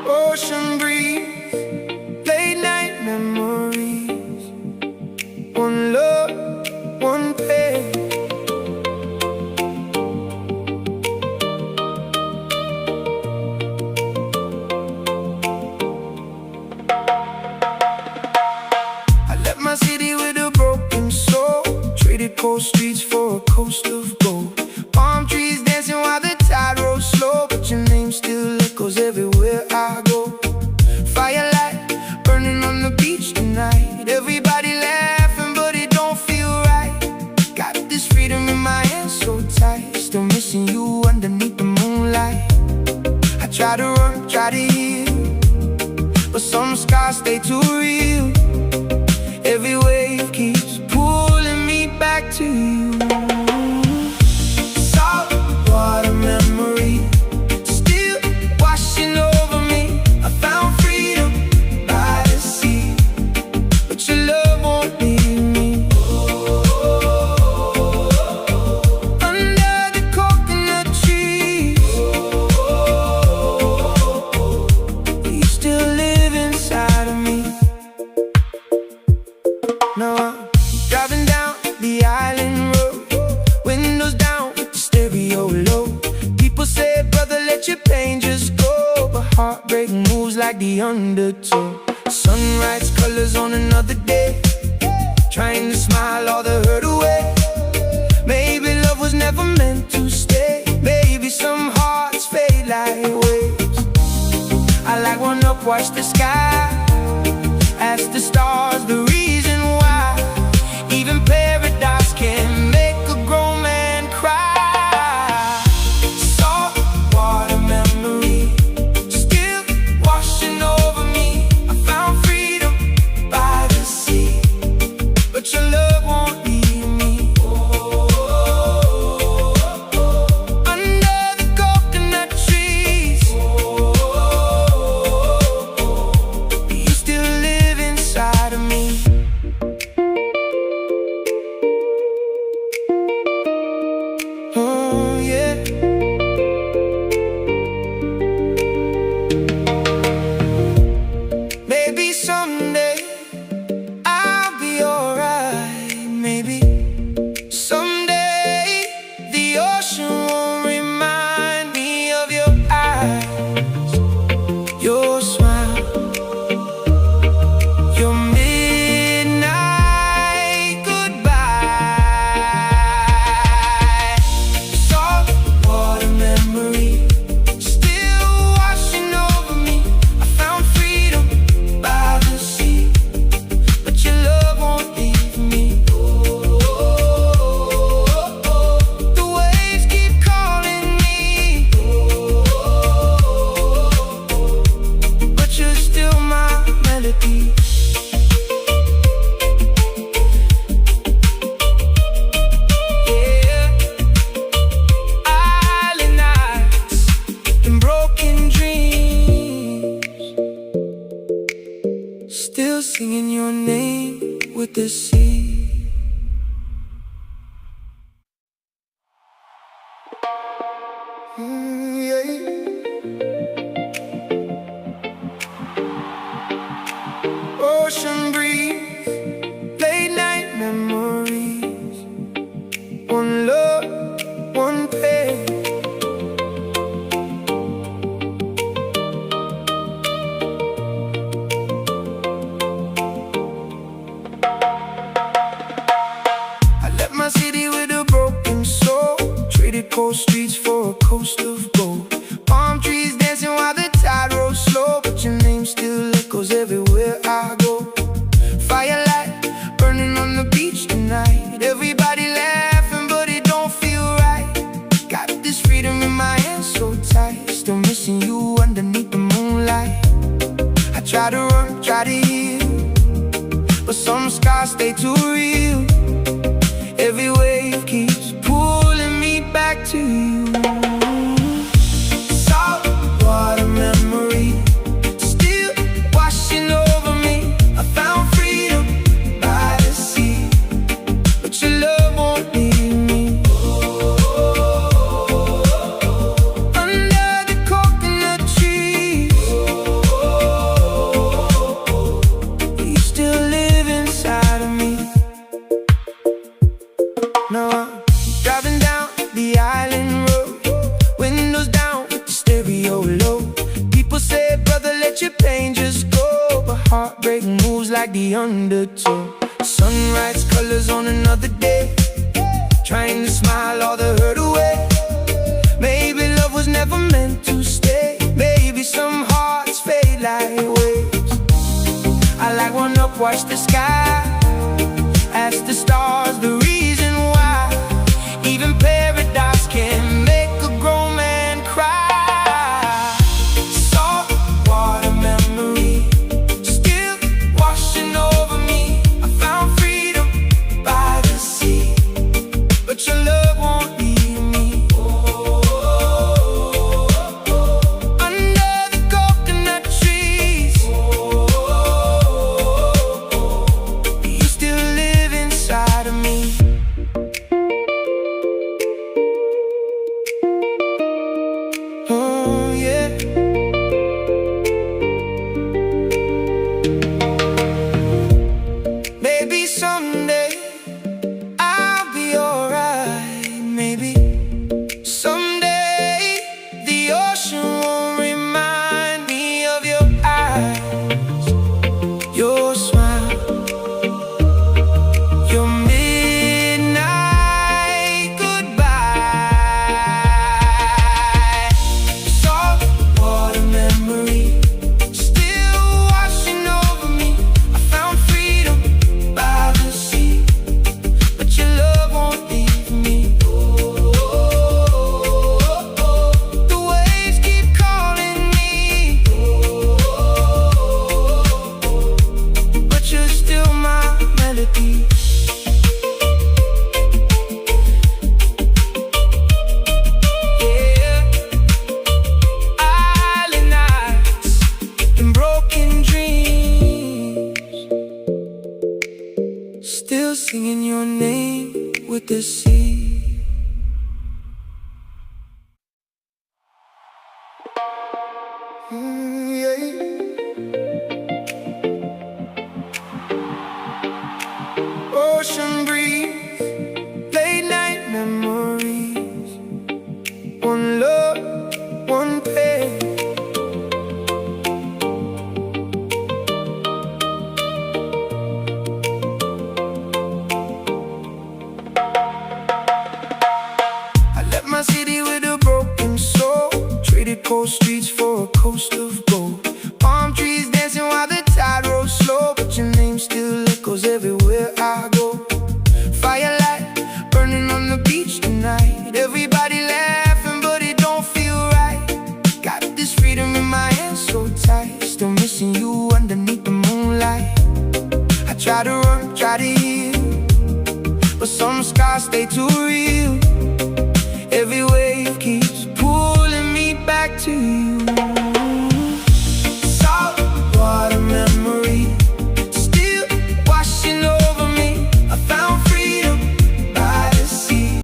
Ocean breeze, late night memories. One love, one pain. I left my city with a broken soul, traded cold streets for a coast of gold. Palm trees dancing while the tide rolls slow, but your name still echoes everywhere I go. Firelight burning on the beach tonight, everybody laughing but it don't feel right. Got this freedom in my hands so tight, still missing you underneath the moonlight. I try to run, try to heal, but some scars stay too real. Every wave keeps pulling me back to you. Salt water memory still washing over me. I found freedom by the sea, but your love won't leave me. Under the coconut trees, you still live inside of me. Now I'm driving down the island road, windows down, stereo low. People say, brother, let your pain just go, but heartbreak moves like the undertow. Sunrise colors on another day, trying to smile all the hurt away. Maybe love was never meant to stay. Maybe some hearts fade like waves. I like one up, watch the sky, ask the stars the reason why. Even paradise can make a grown man cry. Salt water memory still washing over me. I found freedom by the sea, but your love won't leave me. Under the coconut trees, you still live inside of me. Oh yeah. Maybe someday I'll be alright. Maybe someday the ocean won't remind me of your eyes, your smile, your midnight goodbye. Salt water memory still washing over me. I found freedom by the sea, but your love won't leave me. The waves keep calling me, but you're still my melody. Yeah, island nights and broken dreams, still singing your name with the sea. Ocean breeze, late night memories. One love, one pain. I left my city with a broken soul, traded cold streets for a coast of gold. Palm trees dancing while the tide rolls slow, but your name still echoes everywhere I go. Firelight burning on the beach tonight, everybody laughing but it don't feel right. Got this freedom in my hands so tight, still missing you underneath the moonlight. I try to run, try to heal, but some scars stay too real. Every wave keeps pulling me back to you. like the undertow. Sunrise colors on another day, trying to smile all the hurt away. Maybe love was never meant to stay. Maybe some hearts fade like waves. I like one up, watch the sky, ask the stars the reason why. Even paradise can make a grown man cry. Salt water memory still washing over me. I found freedom by the sea, but your love won't leave me. Under the coconut trees, you still live inside of me. Oh yeah. Maybe someday I'll be alright. Maybe someday the ocean won't remind me of your eyes, your smile, your midnight goodbye. Salt water memory still washing over me. I found freedom by the sea, but your love won't leave me. The waves keep calling me, but you're still my melody. Yeah, island nights and broken dreams, still singing your name with the sea. Yeah. Ocean breeze, late night memories, one love, one pain. I left my city with a broken soul, traded cold streets for a coast of gold. Palm trees dancing while the tide rolls slow, but your name still echoes everywhere I go. Firelight burning on the beach tonight, everybody laughing but it don't feel right. Got this freedom in my hands so tight, still missing you underneath the moonlight. I try to run, try to heal, but some scars stay too real. Every way